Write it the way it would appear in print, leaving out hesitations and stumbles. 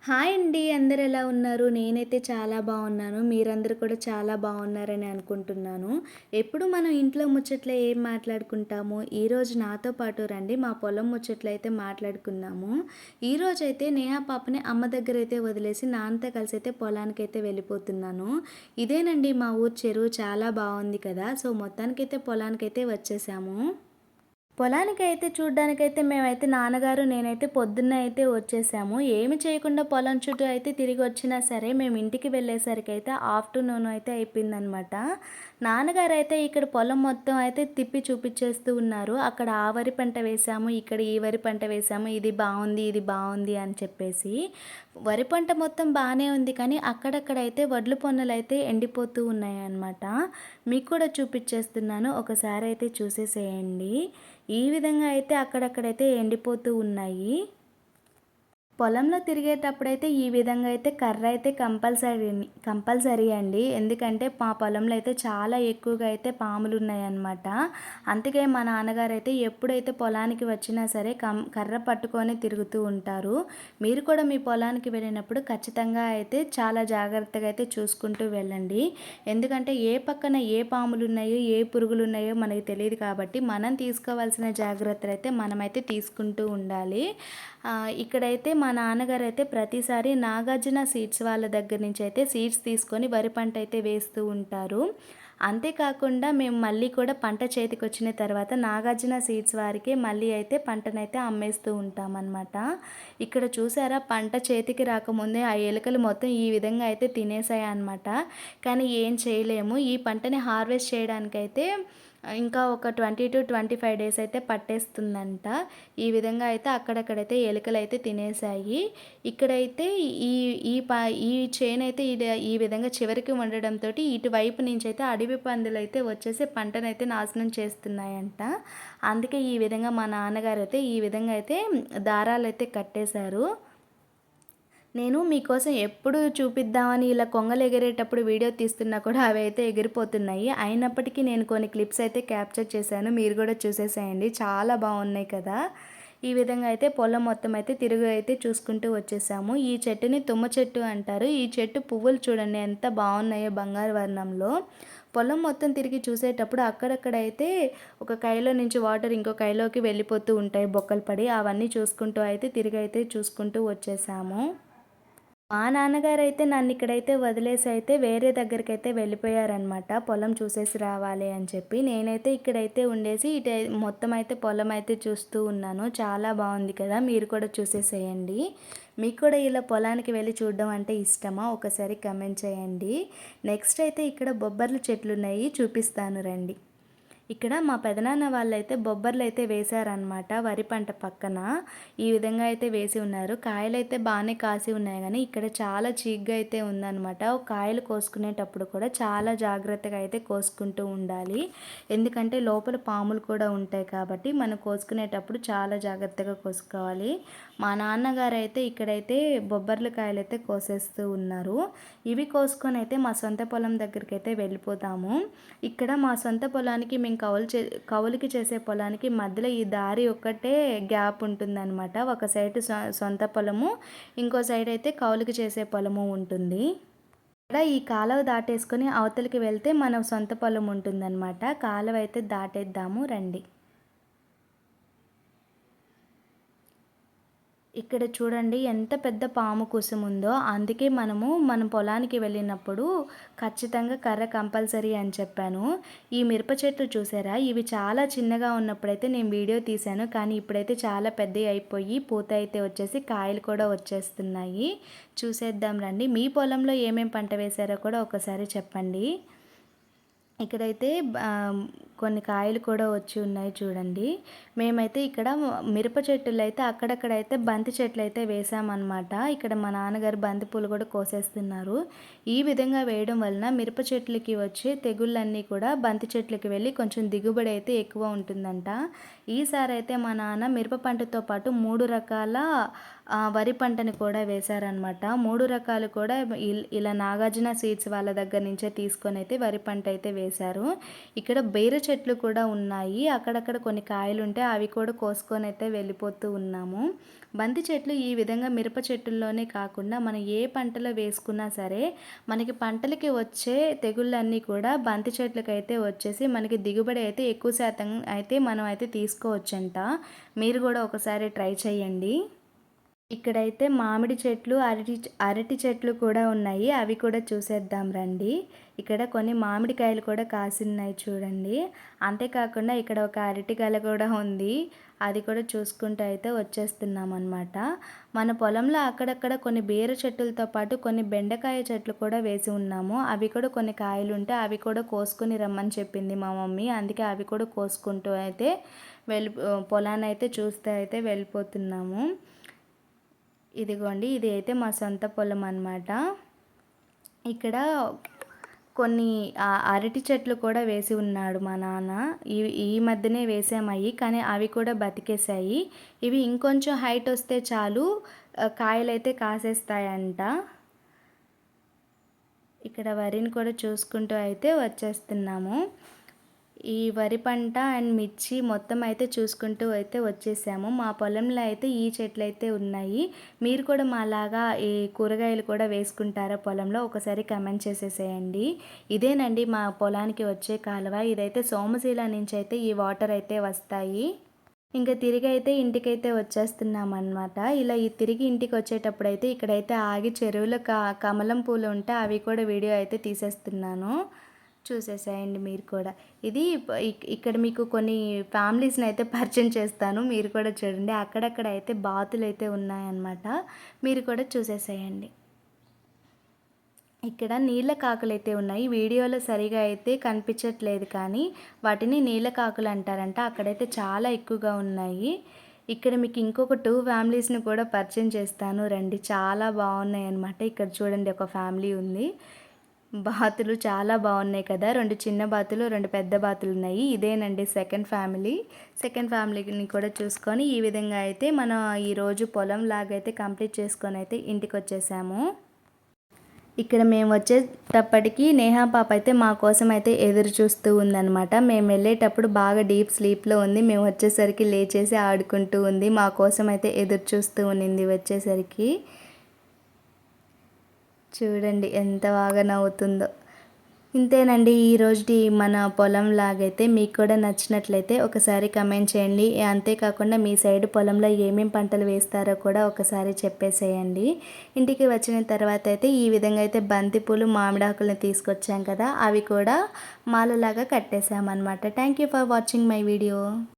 Hi అండి. అందరూ ఎలా ఉన్నారు? నేనైతే చాలా బాగున్నాను. మీరందరూ కూడా చాలా బాగున్నారని అనుకుంటున్నాను. ఎప్పుడు మనం ఇంట్లో ముచ్చట్లు ఏం మాట్లాడుకుంటాము, ఈరోజు నాతో పాటు రండి మా పొలం ముచ్చట్లయితే మాట్లాడుకుందాము. ఈరోజైతే నేహా పాపని అమ్మ దగ్గరైతే వదిలేసి నాన్నతో కలిసైతే పొలానికైతే వెళ్ళిపోతున్నాను. ఇదేనండి మా ఊరు చెరువు, చాలా బాగుంది కదా! సో, మొత్తానికైతే పొలానికైతే వచ్చేసాము. పొలానికైతే చూడ్డానికైతే మేమైతే నాన్నగారు, నేనైతే పొద్దున్నే అయితే వచ్చేసాము. ఏమి చేయకుండా పొలం చుట్టూ అయితే తిరిగొచ్చినా సరే, మేము ఇంటికి వెళ్ళేసరికైతే ఆఫ్టర్‌నూన్ అయితే అయిపోయిందనమాట. నాన్నగారైతే ఇక్కడ పొలం మొత్తం అయితే తిప్పి చూపిచ్చేస్తూ ఉన్నారు. అక్కడ ఆ వరి పంట వేశాము, ఇక్కడ ఈ వరి పంట వేశాము, ఇది బావుంది, ఇది బావుంది అని చెప్పేసి. వరి పంట మొత్తం బానే ఉంది కానీ, అక్కడక్కడైతే వడ్లు పొన్నలైతే ఎండిపోతూ ఉన్నాయన్నమాట. మీకు కూడా చూపిచ్చేస్తున్నాను. ఒకసారి అయితే చూసేసేయండి. ఈ విధంగా అయితే అక్కడక్కడైతే ఎండిపోతూ ఉన్నాయి. పొలంలో తిరిగేటప్పుడైతే ఈ విధంగా అయితే కర్ర అయితే కంపల్సరీ అండి. ఎందుకంటే మా పొలంలో అయితే చాలా ఎక్కువగా అయితే పాములున్నాయన్నమాట. అందుకే మా నాన్నగారైతే ఎప్పుడైతే పొలానికి వచ్చినా సరే కర్ర పట్టుకొని తిరుగుతూ ఉంటారు. మీరు కూడా మీ పొలానికి వెళ్ళినప్పుడు ఖచ్చితంగా అయితే చాలా జాగ్రత్తగా అయితే చూసుకుంటూ వెళ్ళండి. ఎందుకంటే ఏ పక్కన ఏ పాములున్నాయో, ఏ పురుగులున్నాయో మనకు తెలియదు కాబట్టి మనం తీసుకోవాల్సిన జాగ్రత్తలైతే మనమైతే తీసుకుంటూ ఉండాలి. ఇక్కడైతే మా నాన్నగారైతే ప్రతిసారి నాగార్జున సీడ్స్ వాళ్ళ దగ్గర నుంచి అయితే సీడ్స్ తీసుకొని వరి పంట అయితే వేస్తూ ఉంటారు. అంతేకాకుండా మేము మళ్ళీ కూడా పంట చేతికొచ్చిన తర్వాత నాగార్జున సీడ్స్ వారికి మళ్ళీ అయితే పంటనైతే అమ్మేస్తూ ఉంటామన్నమాట. ఇక్కడ చూసారా, పంట చేతికి రాకముందే ఆ ఎలుకలు మొత్తం ఈ విధంగా అయితే తినేసాయన్నమాట. కానీ ఏం చేయలేము. ఈ పంటని హార్వెస్ట్ చేయడానికైతే ఇంకా ఒక 20-25 డేస్ అయితే పట్టేస్తుందంట. ఈ విధంగా అయితే అక్కడక్కడైతే ఎలుకలైతే తినేసాయి. ఇక్కడైతే ఈ ఈ ప ఈ చేనైతే ఈ విధంగా చివరికి ఉండడంతోటి ఇటువైపు నుంచైతే అడవి పందులైతే వచ్చేసి పంటనైతే నాశనం చేస్తున్నాయంట. అందుకే ఈ విధంగా మా నాన్నగారైతే ఈ విధంగా అయితే దారాలైతే కట్టేశారు. నేను మీకోసం ఎప్పుడు చూపిద్దామని ఇలా కొంగలు ఎగిరేటప్పుడు వీడియో తీస్తున్నా కూడా అవి అయితే ఎగిరిపోతున్నాయి. అయినప్పటికీ నేను కొన్ని క్లిప్స్ అయితే క్యాప్చర్ చేశాను. మీరు కూడా చూసేసేయండి. చాలా బాగున్నాయి కదా! ఈ విధంగా అయితే పొలం మొత్తం అయితే తిరుగు అయితే చూసుకుంటూ వచ్చేసాము. ఈ చెట్టుని తుమ్మ చెట్టు అంటారు. ఈ చెట్టు పువ్వులు చూడండి ఎంత బాగున్నాయో బంగారు వర్ణంలో. పొలం మొత్తం తిరిగి చూసేటప్పుడు అక్కడక్కడైతే ఒక కైలో నుంచి వాటర్ ఇంకో కైలోకి వెళ్ళిపోతూ ఉంటాయి బొక్కలు పడి. అవన్నీ చూసుకుంటూ అయితే తిరిగి అయితే చూసుకుంటూ వచ్చేసాము. మా నాన్నగారైతే నన్నిక్కడైతే వదిలేసి అయితే వేరే దగ్గరికైతే వెళ్ళిపోయారనమాట. పొలం చూసేసి రావాలి అని చెప్పి. నేనైతే ఇక్కడైతే ఉండేసి మొత్తం అయితే పొలం అయితే చూస్తూ ఉన్నాను. చాలా బాగుంది కదా! మీరు కూడా చూసేసేయండి. మీకు కూడా ఇలా పొలానికి వెళ్ళి చూడడం అంటే ఇష్టమా? ఒకసారి కమెంట్ చేయండి. నెక్స్ట్ అయితే ఇక్కడ బొబ్బర్ల చెట్లున్నాయి, చూపిస్తాను రండి. ఇక్కడ మా పెదనాన్న వాళ్ళైతే బొబ్బర్లైతే వేశారనమాట వరి పంట పక్కన. ఈ విధంగా అయితే వేసి ఉన్నారు. కాయలైతే బాగానే కాసి ఉన్నాయి కానీ ఇక్కడ చాలా చీగ్గా అయితే ఉందనమాట. కాయలు కోసుకునేటప్పుడు కూడా చాలా జాగ్రత్తగా అయితే కోసుకుంటూ ఉండాలి. ఎందుకంటే లోపల పాములు కూడా ఉంటాయి కాబట్టి మనం కోసుకునేటప్పుడు చాలా జాగ్రత్తగా కోసుకోవాలి. మా నాన్నగారు అయితే ఇక్కడైతే బొబ్బర్ల కాయలైతే కోసేస్తూ ఉన్నారు. ఇవి కోసుకొని అయితే మా సొంత పొలం దగ్గరికి అయితే వెళ్ళిపోతాము. ఇక్కడ మా సొంత పొలానికి మేము కౌలుకి చేసే పొలానికి మధ్యలో ఈ దారి ఒక్కటే గ్యాప్ ఉంటుందన్నమాట. ఒక సైడ్ సొంత పొలము, ఇంకో సైడ్ అయితే కౌలుకి చేసే పొలము ఉంటుంది. ఇక్కడ ఈ కాలువ దాటేసుకొని అవతలికి వెళ్తే మన సొంత పొలం ఉంటుందన్నమాట. కాలువ అయితే దాటేద్దాము రండి. ఇక్కడ చూడండి ఎంత పెద్ద పాము కుసం ఉందో. అందుకే మన పొలానికి వెళ్ళినప్పుడు ఖచ్చితంగా కర్ర కంపల్సరీ అని చెప్పాను. ఈ మిరప చెట్లు చూసారా, ఇవి చాలా చిన్నగా ఉన్నప్పుడైతే నేను వీడియో తీశాను. కానీ ఇప్పుడైతే చాలా పెద్దవి అయిపోయి పూత అయితే వచ్చేసి కాయలు కూడా వచ్చేస్తున్నాయి. చూసేద్దాం రండి. మీ పొలంలో ఏమేం పంట వేశారో కూడా ఒకసారి చెప్పండి. ఇక్కడైతే కొన్ని కాయలు కూడా వచ్చి ఉన్నాయి చూడండి. మేమైతే ఇక్కడ మిరప చెట్టులు అయితే అక్కడక్కడైతే బంతి చెట్లు అయితే వేసామన్నమాట. ఇక్కడ మా నాన్నగారు బంతి పూలు కూడా కోసేస్తున్నారు. ఈ విధంగా వేయడం వలన మిరప చెట్లకి వచ్చే తెగుళ్ళన్నీ కూడా బంతి చెట్లకి వెళ్ళి కొంచెం దిగుబడి అయితే ఎక్కువ ఉంటుందంట. ఈసారి అయితే మా నాన్న మిరప పంటతో పాటు 3 రకాల వరి పంటని కూడా వేశారనమాట. 3 రకాలు కూడా ఇలా నాగార్జున సీడ్స్ వాళ్ళ దగ్గర నుంచే తీసుకొని అయితే వరి పంట అయితే వేశారు. ఇక్కడ బీర చెట్లు కూడా ఉన్నాయి. అక్కడక్కడ కొన్ని కాయలుంటే అవి కూడా కోసుకొనైతే వెళ్ళిపోతూ ఉన్నాము. బంతి చెట్లు ఈ విధంగా మిరప చెట్టుల్లోనే కాకుండా మనం ఏ పంటలో వేసుకున్నా సరే, మనకి పంటలకి వచ్చే తెగుళ్ళన్నీ కూడా బంతి చెట్లకైతే వచ్చేసి మనకి దిగుబడి అయితే ఎక్కువ శాతం అయితే మనం అయితే తీసుకోవచ్చంట. మీరు కూడా ఒకసారి ట్రై చేయండి. ఇక్కడైతే మామిడి చెట్లు, అరటి చెట్లు కూడా ఉన్నాయి. అవి కూడా చూసేద్దాం రండి. ఇక్కడ కొన్ని మామిడికాయలు కూడా కాసిన్నాయి చూడండి. అంతేకాకుండా ఇక్కడ ఒక అరటి గెల కూడా ఉంది. అది కూడా చూసుకుంటూ అయితే వచ్చేస్తున్నామన్నమాట. మన పొలంలో అక్కడక్కడ కొన్ని బీర చెట్టులతో పాటు కొన్ని బెండకాయ చెట్లు కూడా వేసి ఉన్నాము. అవి కూడా కొన్ని కాయలుంటే అవి కూడా కోసుకొని రమ్మని చెప్పింది మా మమ్మీ. అందుకే అవి కూడా కోసుకుంటూ అయితే పొలాన్ని అయితే చూస్తూ అయితే వెళ్ళిపోతున్నాము. ఇదిగోండి, ఇది అయితే మా సొంత పొలం అన్నమాట. ఇక్కడ కొన్ని అరటి చెట్లు కూడా వేసి ఉన్నాడు మా నాన్న. ఈ మధ్యనే వేసామయ్యి, కానీ అవి కూడా బతికేసాయి. ఇవి ఇంకొంచెం హైట్ వస్తే చాలు కాయలైతే కాసేస్తాయంట. ఇక్కడ వరిని కూడా చూసుకుంటూ అయితే వచ్చేస్తున్నాము. ఈ వరి పంట అండ్ మిర్చి మొత్తం అయితే చూసుకుంటూ అయితే వచ్చేసాము. మా పొలంలో అయితే ఈ చెట్లయితే ఉన్నాయి. మీరు కూడా మాలాగా ఈ కూరగాయలు కూడా వేసుకుంటారా పొలంలో? ఒకసారి కమెంట్ చేసేసేయండి. ఇదేనండి మా పొలానికి వచ్చే కాలువ. ఇదైతే సోమశీల నుంచి అయితే ఈ వాటర్ అయితే వస్తాయి. ఇంకా తిరిగి అయితే ఇంటికైతే వచ్చేస్తున్నామన్నమాట. ఇలా తిరిగి ఇంటికి వచ్చేటప్పుడు అయితే ఇక్కడైతే ఆగి చెరువులో కమలం పూలు ఉంటే అవి కూడా వీడియో అయితే తీసేస్తున్నాను. చూసేసేయండి మీరు కూడా. ఇది ఇక్కడ మీకు కొన్ని ఫ్యామిలీస్ని అయితే పరిచయం చేస్తాను. మీరు కూడా చూడండి. అక్కడక్కడ అయితే బాతులు అయితే ఉన్నాయన్నమాట. మీరు కూడా చూసేసేయండి. ఇక్కడ నీళ్ళ కాకులు అయితే ఉన్నాయి. వీడియోలో సరిగా అయితే కనిపించట్లేదు, కానీ వాటిని నీళ్ళ కాకులు అంటారంట. అక్కడైతే చాలా ఎక్కువగా ఉన్నాయి. ఇక్కడ మీకు ఇంకొక 2 ఫ్యామిలీస్ని కూడా పరిచయం చేస్తాను రండి. చాలా బాగున్నాయి అన్నమాట. ఇక్కడ చూడండి, ఒక ఫ్యామిలీ ఉంది. బాతులు చాలా బాగున్నాయి కదా. 2 చిన్న బాతులు, 2 పెద్ద బాతులు ఉన్నాయి. ఇదేనండి సెకండ్ ఫ్యామిలీని కూడా చూసుకొని ఈ విధంగా అయితే మనం ఈరోజు పొలం లాగైతే కంప్లీట్ చేసుకొని అయితే ఇంటికి వచ్చేసాము. ఇక్కడ మేము వచ్చేటప్పటికి నేహా పాప అయితే మా కోసం అయితే ఎదురు చూస్తూ ఉందన్నమాట. మేము వెళ్ళేటప్పుడు బాగా డీప్ స్లీప్లో ఉంది. మేము వచ్చేసరికి లేచేసి ఆడుకుంటూ ఉంది. మా కోసం అయితే ఎదురు చూస్తూ ఉన్నింది వచ్చేసరికి. చూడండి ఎంత బాగా నవ్వుతుందో. ఇంతేనండి ఈరోజుటి మన పొలం లాగైతే. మీకు కూడా నచ్చినట్లయితే ఒకసారి కమెంట్ చేయండి. అంతేకాకుండా మీ సైడ్ పొలంలో ఏమేం పంటలు వేస్తారో కూడా ఒకసారి చెప్పేసేయండి. ఇంటికి వచ్చిన తర్వాత అయితే ఈ విధంగా అయితే బంతిపూలు, మామిడాకులను తీసుకొచ్చాం కదా, అవి కూడా మాలలాగా కట్టేసామన్నమాట. Thank you for watching my video.